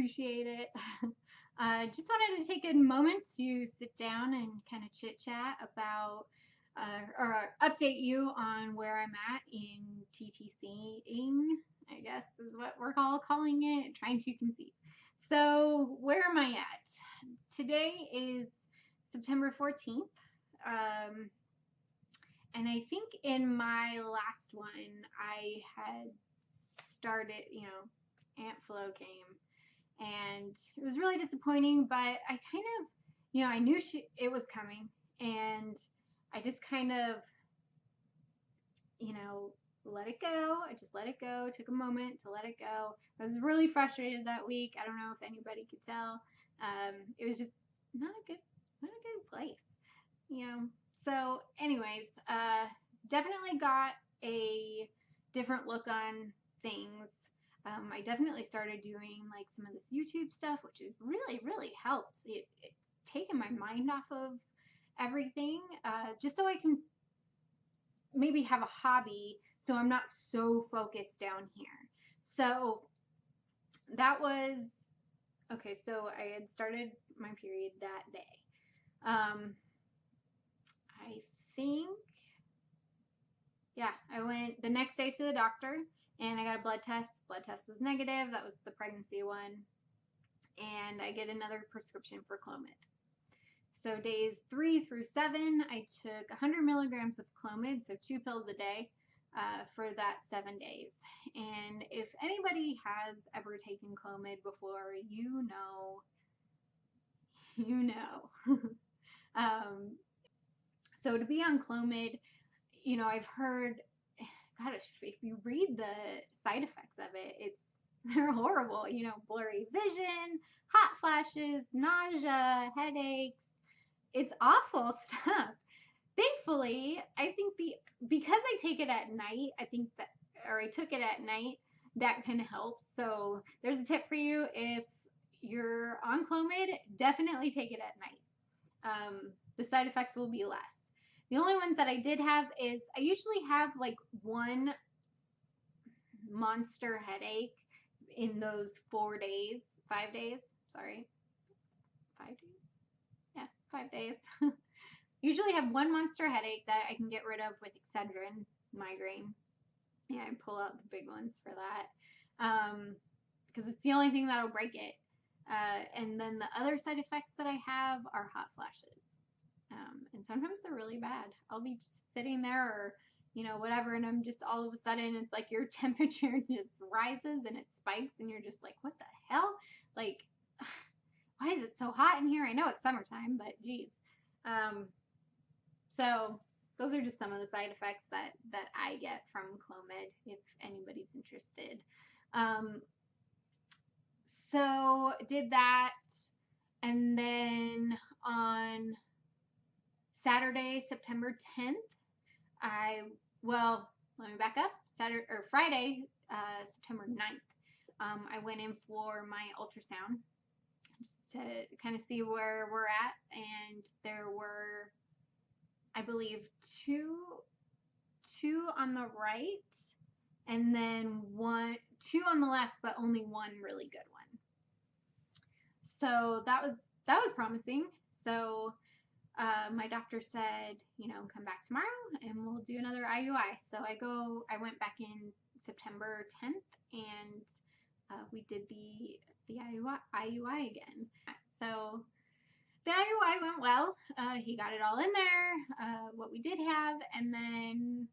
appreciate it. Just wanted to take a moment to sit down and kind of chit chat about or update you on where I'm at in TTCing, I guess is what we're calling it, trying to conceive. So, where am I at? Today is September 14th. And I think in my last one, I had started, Aunt Flo came, and it was really disappointing, but I kind of, I knew it was coming, and I just kind of, let it go. I just let it go, took a moment to let it go. I was really frustrated that week. I don't know if anybody could tell. It was just not a good place. So anyways, definitely got a different look on things. I definitely started doing like some of this YouTube stuff, which is really helps. It's taken my mind off of everything, just so I can maybe have a hobby, so I'm not so focused down here. So that was okay. So I had started my period that day. I think, yeah, I went the next day to the doctor and I got a blood test. Blood test was negative. That was the pregnancy one. And I get another prescription for Clomid. So days 3 through 7, I took 100 milligrams of Clomid, so 2 pills a day, for that 7 days. And if anybody has ever taken Clomid before, you know. So to be on Clomid, I've heard, God, if you read the side effects of it, they're horrible. Blurry vision, hot flashes, nausea, headaches. It's awful stuff. Thankfully, I think because I take it at night, I took it at night, that kind of helps. So there's a tip for you. If you're on Clomid, definitely take it at night. The side effects will be less. The only ones that I did have is I usually have like one monster headache in those 5 days. Sorry. 5 days? Yeah, 5 days. Usually have one monster headache that I can get rid of with Excedrin migraine. Yeah, I pull out the big ones for that. Because it's the only thing that'll break it. And then the other side effects that I have are hot flashes. And sometimes they're really bad. I'll be just sitting there or, whatever, and I'm just all of a sudden, it's like your temperature just rises and it spikes and you're just like, what the hell? Like, why is it so hot in here? I know it's summertime, but geez. So those are just some of the side effects that I get from Clomid, if anybody's interested. So did that, and then on Saturday, September 10th, let me back up. Friday, September 9th, I went in for my ultrasound just to kind of see where we're at, and there were, I believe, two on the right, and then two on the left, but only one really good one. So that was promising. So my doctor said, come back tomorrow and we'll do another IUI. So I went back in September 10th and we did the IUI again. So the IUI went well. He got it all in there, what we did have, and then,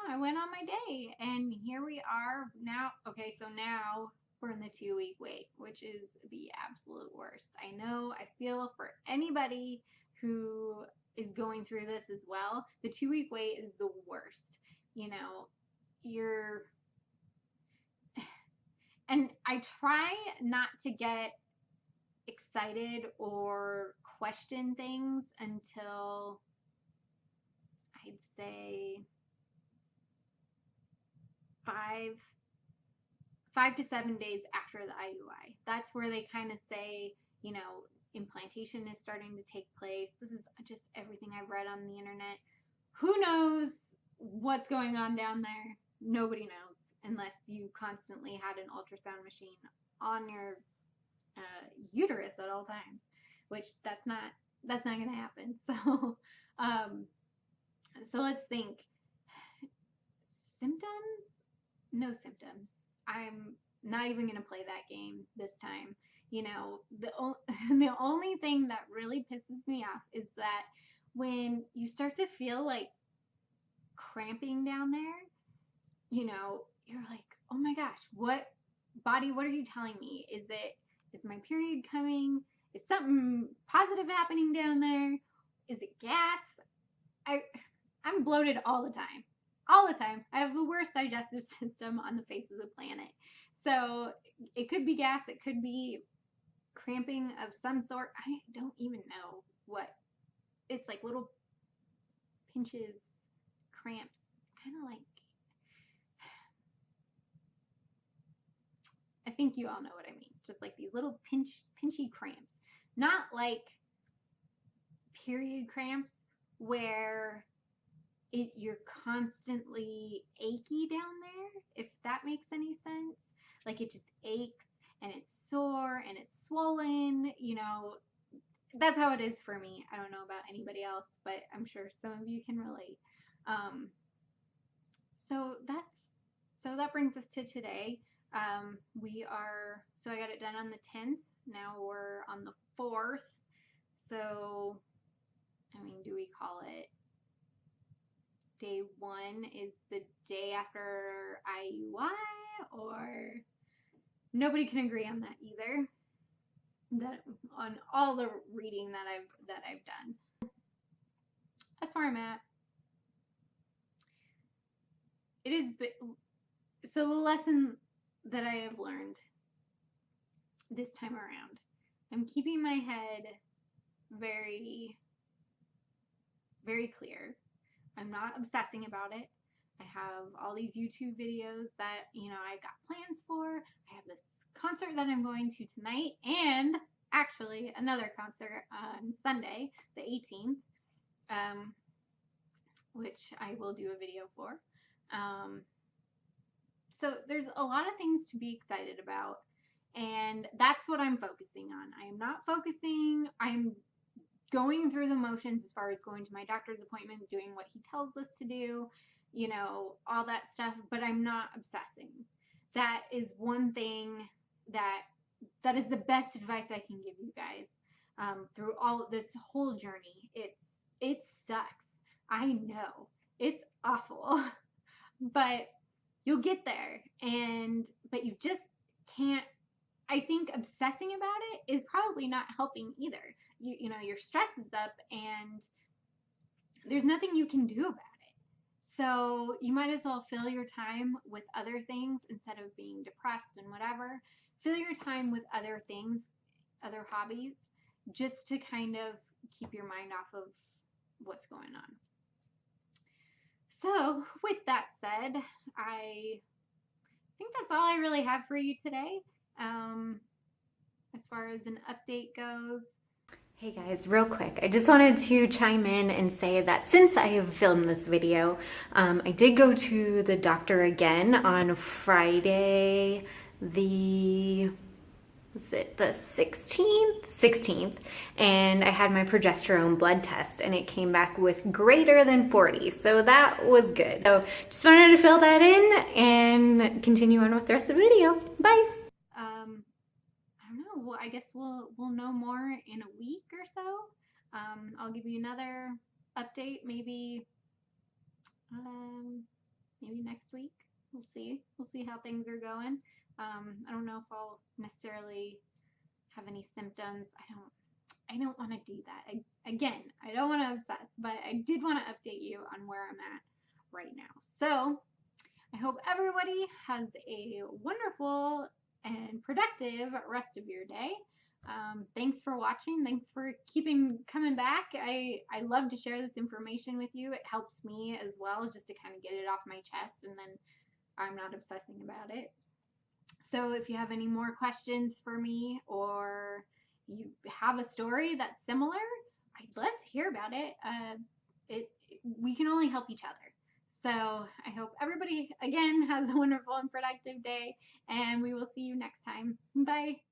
I went on my day, and here we are now. Okay, so now we're in the 2-week wait, which is the absolute worst. I know, I feel for anybody who is going through this as well. The 2-week wait is the worst. And I try not to get excited or question things until I'd say 5 to 7 days after the IUI. That's where they kind of say, implantation is starting to take place. This is just everything I've read on the internet. Who knows what's going on down there? Nobody knows unless you constantly had an ultrasound machine on your uterus at all times, which that's not going to happen. So, um, so let's think. Symptoms? No symptoms. I'm not even going to play that game this time. You know, the only thing that really pisses me off is that when you start to feel like cramping down there, you know, you're like, oh my gosh, what body, what are you telling me? Is my period coming? Is something positive happening down there? Is it gas? I, I'm bloated all the time. All the time. I have the worst digestive system on the face of the planet. So it could be gas, it could be cramping of some sort. I don't even know what. It's like little pinches, cramps, kind of like, I think you all know what I mean. Just like these little pinchy cramps. Not like period cramps where you're constantly achy down there, if that makes any sense. Like it just aches and it's sore and it's swollen, you know. That's how it is for me. I don't know about anybody else, but I'm sure some of you can relate. Um, so that brings us to today. So I got it done on the 10th. Now we're on the 4th. So, I mean, do we call it day 1 is the day after IUI, or nobody can agree on that either? That on all the reading that I've done. That's where I'm at. It is so the lesson that I have learned this time around. I'm keeping my head very, very clear. I'm not obsessing about it. I have all these YouTube videos that, you know, I got plans for. I have this concert that I'm going to tonight, and actually another concert on Sunday, the 18th, which I will do a video for. So there's a lot of things to be excited about, and that's what I'm focusing on. I am not focusing, I'm going through the motions as far as going to my doctor's appointment, doing what he tells us to do, you know, all that stuff, but I'm not obsessing. That is one thing that is the best advice I can give you guys through all this whole journey. It sucks. I know. It's awful. But you'll get there, but you just can't. I think obsessing about it is probably not helping either. You know, your stress is up and there's nothing you can do about it. So you might as well fill your time with other things instead of being depressed and whatever. Fill your time with other things, other hobbies, just to kind of keep your mind off of what's going on. So with that said, I think that's all I really have for you today. As far as an update goes. Hey guys, real quick, I just wanted to chime in and say that since I have filmed this video, I did go to the doctor again on Friday, the 16th, and I had my progesterone blood test and it came back with greater than 40, so that was good. So just wanted to fill that in and continue on with the rest of the video. Bye! I don't know. Well, I guess we'll know more in a week or so. I'll give you another update, maybe next week. We'll see how things are going. I don't know if I'll necessarily have any symptoms. I don't want to do that. I don't want to obsess, but I did want to update you on where I'm at right now. So I hope everybody has a wonderful and productive rest of your day. Thanks for watching. Thanks for coming back. I love to share this information with you. It helps me as well, just to kind of get it off my chest, and then I'm not obsessing about it. So if you have any more questions for me, or you have a story that's similar, I'd love to hear about it. We can only help each other. So I hope everybody, again, has a wonderful and productive day, and we will see you next time. Bye.